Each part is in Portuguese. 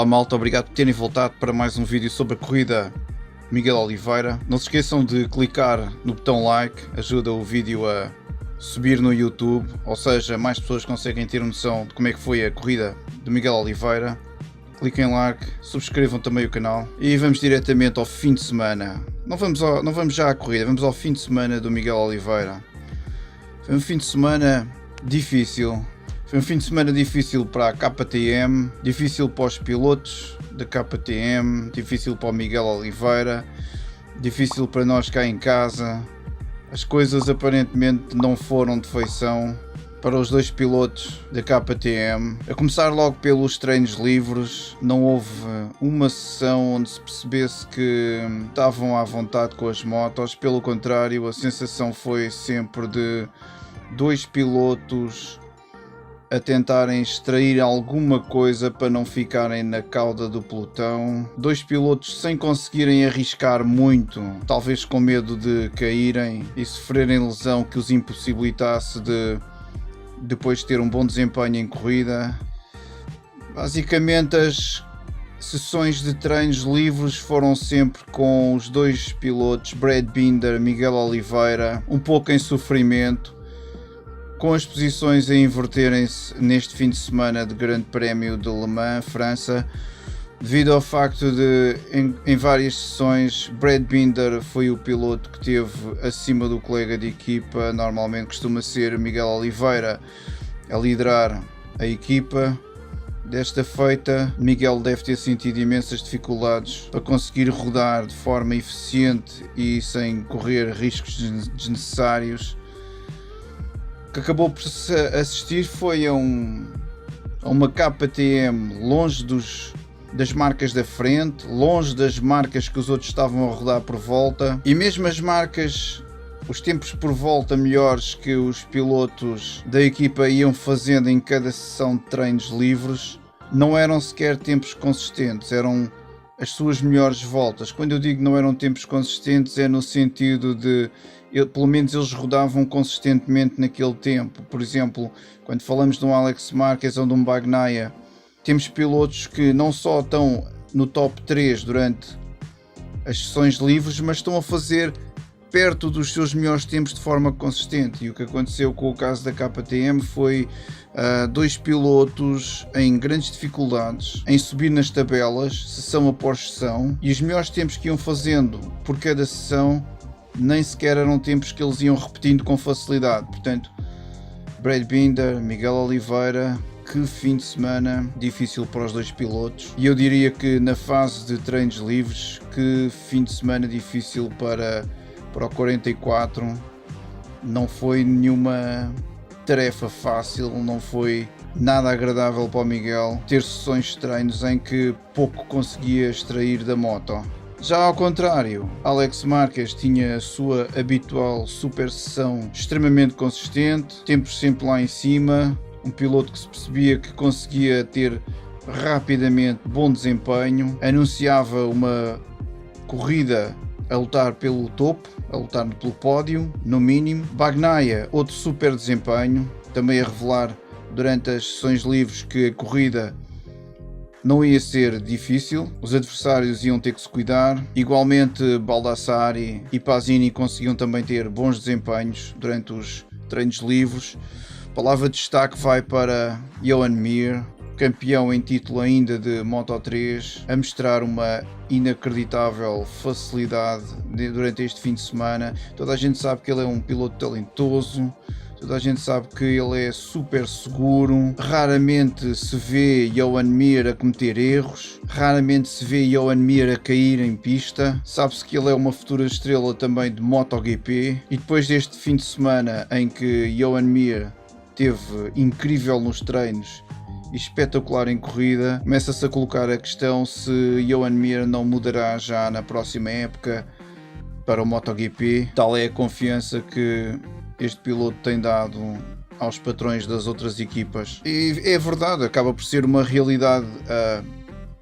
Olá malta, obrigado por terem voltado para mais um vídeo sobre a corrida Miguel Oliveira. Não se esqueçam de clicar no botão like, ajuda o vídeo a subir no YouTube, ou seja, mais pessoas conseguem ter noção de como é que foi a corrida de Miguel Oliveira. Cliquem em like, subscrevam também o canal e vamos diretamente ao fim de semana. Não vamos já à corrida, vamos ao fim de semana do Miguel Oliveira. Foi um fim de semana difícil. Foi um fim de semana difícil para a KTM, difícil para os pilotos da KTM, difícil para o Miguel Oliveira, difícil para nós cá em casa. As coisas aparentemente não foram de feição para os dois pilotos da KTM. A começar logo pelos treinos livres, não houve uma sessão onde se percebesse que estavam à vontade com as motos. Pelo contrário, a sensação foi sempre de dois pilotos a tentarem extrair alguma coisa para não ficarem na cauda do pelotão. Dois pilotos sem conseguirem arriscar muito, talvez com medo de caírem e sofrerem lesão que os impossibilitasse de depois ter um bom desempenho em corrida. Basicamente as sessões de treinos livres foram sempre com os dois pilotos, Brad Binder, Miguel Oliveira, um pouco em sofrimento, com as posições a inverterem-se neste fim de semana de Grande Prémio de Le Mans, França, devido ao facto de, em várias sessões, Brad Binder foi o piloto que teve acima do colega de equipa. Normalmente costuma ser Miguel Oliveira a liderar a equipa. Desta feita, Miguel deve ter sentido imensas dificuldades para conseguir rodar de forma eficiente e sem correr riscos desnecessários. O que acabou por se assistir foi a uma KTM longe das marcas da frente, longe das marcas que os outros estavam a rodar por volta, e mesmo as marcas, os tempos por volta melhores que os pilotos da equipa iam fazendo em cada sessão de treinos livres, não eram sequer tempos consistentes, eram as suas melhores voltas. Quando eu digo não eram tempos consistentes, é no sentido de pelo menos eles rodavam consistentemente naquele tempo. Por exemplo, quando falamos de um Alex Marquez ou de um Bagnaia, temos pilotos que não só estão no top 3 durante as sessões livres, mas estão a fazer perto dos seus melhores tempos de forma consistente. E o que aconteceu com o caso da KTM foi dois pilotos em grandes dificuldades em subir nas tabelas, sessão após sessão, e os melhores tempos que iam fazendo por cada sessão nem sequer eram tempos que eles iam repetindo com facilidade. Portanto, Brad Binder, Miguel Oliveira, que fim de semana difícil para os dois pilotos. E eu diria que na fase de treinos livres, que fim de semana difícil para o 44. Não foi nenhuma tarefa fácil, não foi nada agradável para o Miguel ter sessões de treinos em que pouco conseguia extrair da moto. Já ao contrário, Alex Marquez tinha a sua habitual super sessão extremamente consistente, tempos sempre lá em cima, um piloto que se percebia que conseguia ter rapidamente bom desempenho, anunciava uma corrida a lutar pelo topo, a lutar pelo pódio, no mínimo. Bagnaia, outro super desempenho, também a revelar durante as sessões livres que a corrida não ia ser difícil, os adversários iam ter que se cuidar. Igualmente Baldassari e Pasini conseguiam também ter bons desempenhos durante os treinos livres. A palavra de destaque vai para Joan Mir, campeão em título ainda de Moto3, a mostrar uma inacreditável facilidade durante este fim de semana. Toda a gente sabe que ele é um piloto talentoso, toda a gente sabe que ele é super seguro, raramente se vê Joan Mir a cometer erros, raramente se vê Joan Mir a cair em pista. Sabe-se que ele é uma futura estrela também de MotoGP, e depois deste fim de semana em que Joan Mir teve incrível nos treinos e espetacular em corrida, começa-se a colocar a questão se Joan Mir não mudará já na próxima época para o MotoGP. Tal é a confiança que este piloto tem dado aos patrões das outras equipas. E é verdade, acaba por ser uma realidade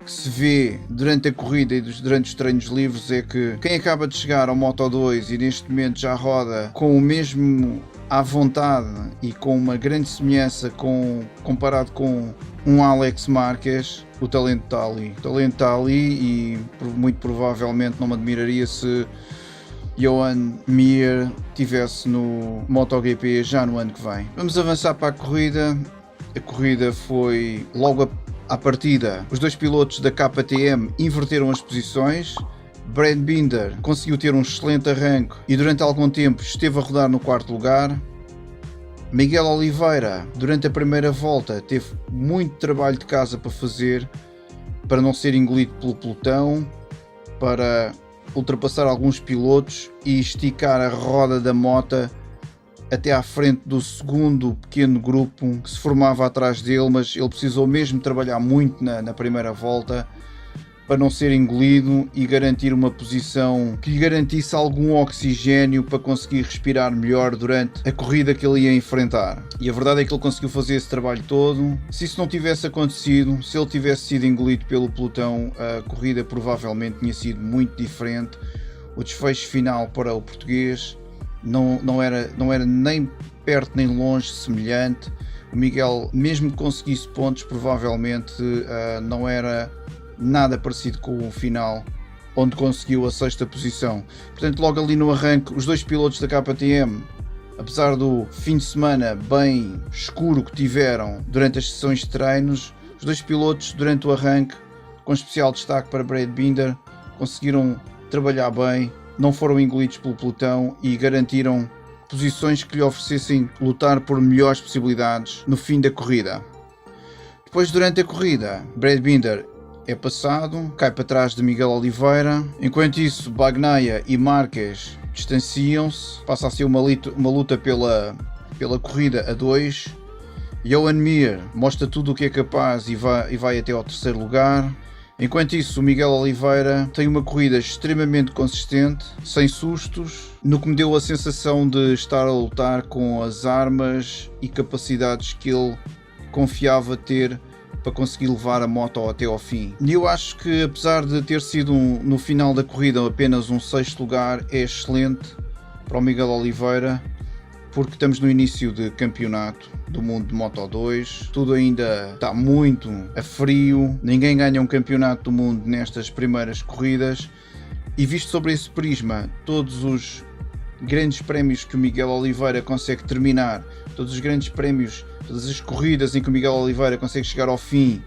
que se vê durante a corrida e durante os treinos livres, é que quem acaba de chegar ao Moto2 e neste momento já roda com o mesmo à vontade e com uma grande semelhança comparado com um Alex Marques, o talento está ali. O talento está ali e muito provavelmente não me admiraria se Joan Mir estivesse no MotoGP já no ano que vem. Vamos avançar para a corrida. A corrida foi logo à partida. Os dois pilotos da KTM inverteram as posições. Brad Binder conseguiu ter um excelente arranque e durante algum tempo esteve a rodar no quarto lugar. Miguel Oliveira, durante a primeira volta, teve muito trabalho de casa para fazer para não ser engolido pelo pelotão, para ultrapassar alguns pilotos e esticar a roda da moto até à frente do segundo pequeno grupo que se formava atrás dele, mas ele precisou mesmo trabalhar muito na primeira volta para não ser engolido e garantir uma posição que lhe garantisse algum oxigênio para conseguir respirar melhor durante a corrida que ele ia enfrentar. E a verdade é que ele conseguiu fazer esse trabalho todo. Se isso não tivesse acontecido, se ele tivesse sido engolido pelo pelotão, a corrida provavelmente tinha sido muito diferente. O desfecho final para o português não era nem perto nem longe semelhante. O Miguel, mesmo que conseguisse pontos, provavelmente não era nada parecido com o final, onde conseguiu a sexta posição. Portanto, logo ali no arranque, os dois pilotos da KTM, apesar do fim de semana bem escuro que tiveram durante as sessões de treinos, os dois pilotos durante o arranque, com especial destaque para Brad Binder, conseguiram trabalhar bem, não foram engolidos pelo pelotão e garantiram posições que lhe oferecessem lutar por melhores possibilidades no fim da corrida. Depois, durante a corrida, Brad Binder é passado, cai para trás de Miguel Oliveira. Enquanto isso, Bagnaia e Marques distanciam-se. Passa a ser uma luta pela corrida a dois. Joan Mir mostra tudo o que é capaz e vai até ao terceiro lugar. Enquanto isso, o Miguel Oliveira tem uma corrida extremamente consistente, sem sustos, no que me deu a sensação de estar a lutar com as armas e capacidades que ele confiava ter para conseguir levar a moto até ao fim. E eu acho que, apesar de ter sido no final da corrida apenas um sexto lugar, é excelente para o Miguel Oliveira, porque estamos no início de campeonato do mundo de Moto2, tudo ainda está muito a frio, ninguém ganha um campeonato do mundo nestas primeiras corridas, e visto sobre esse prisma, todos os grandes prémios que o Miguel Oliveira consegue terminar, todos os grandes prémios, todas as corridas em que o Miguel Oliveira consegue chegar ao fim,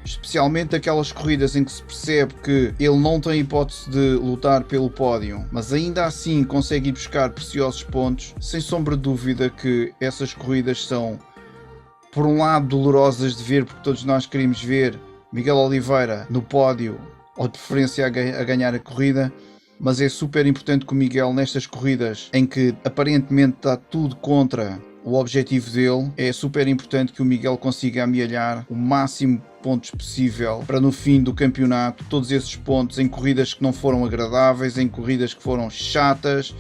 especialmente aquelas corridas em que se percebe que ele não tem hipótese de lutar pelo pódio, mas ainda assim consegue ir buscar preciosos pontos, sem sombra de dúvida que essas corridas são, por um lado, dolorosas de ver, porque todos nós queríamos ver Miguel Oliveira no pódio, ou de preferência a ganhar a corrida, mas é super importante que o Miguel, nestas corridas em que aparentemente está tudo contra o objetivo dele, é super importante que o Miguel consiga amealhar o máximo pontos possível para no fim do campeonato, todos esses pontos em corridas que não foram agradáveis, em corridas que foram chatas,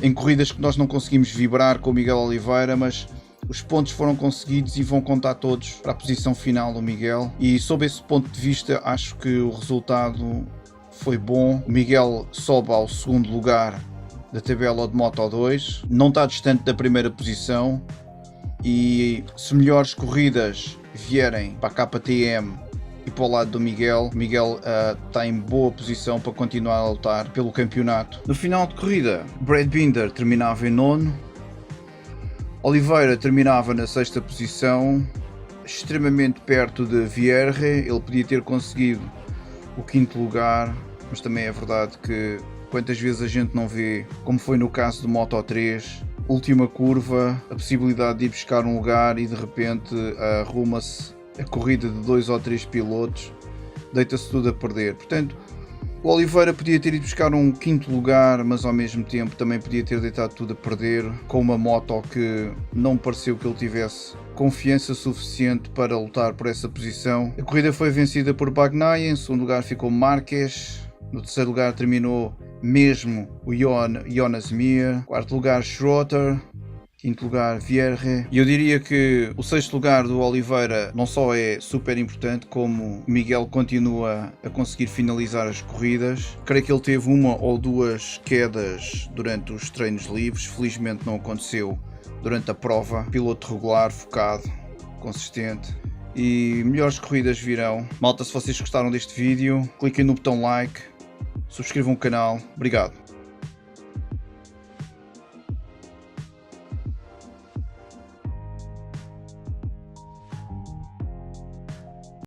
em corridas que nós não conseguimos vibrar com o Miguel Oliveira, mas os pontos foram conseguidos e vão contar todos para a posição final do Miguel, e sob esse ponto de vista acho que o resultado foi bom. O Miguel sobe ao segundo lugar da tabela de Moto2, não está distante da primeira posição, e se melhores corridas vierem para a KTM e para o lado do Miguel, o Miguel está em boa posição para continuar a lutar pelo campeonato. No final de corrida, Brad Binder terminava em nono, Oliveira terminava na sexta posição, extremamente perto de Vierge. Ele podia ter conseguido o quinto lugar, mas também é verdade que quantas vezes a gente não vê, como foi no caso do Moto3, última curva, a possibilidade de ir buscar um lugar e de repente arruma-se a corrida de 2 ou 3 pilotos, deita-se tudo a perder. Portanto, o Oliveira podia ter ido buscar um quinto lugar, mas ao mesmo tempo também podia ter deitado tudo a perder com uma moto que não pareceu que ele tivesse confiança suficiente para lutar por essa posição. A corrida foi vencida por Bagnaia, em segundo lugar ficou Marques, no terceiro lugar terminou mesmo o Jonas Mir, quarto lugar Schroeter, quinto lugar Vierge, e eu diria que o sexto lugar do Oliveira não só é super importante, como o Miguel continua a conseguir finalizar as corridas. Creio que ele teve uma ou duas quedas durante os treinos livres, felizmente não aconteceu durante a prova. Piloto regular, focado, consistente. E melhores corridas virão. Malta, se vocês gostaram deste vídeo, cliquem no botão like, subscrevam o canal. Obrigado.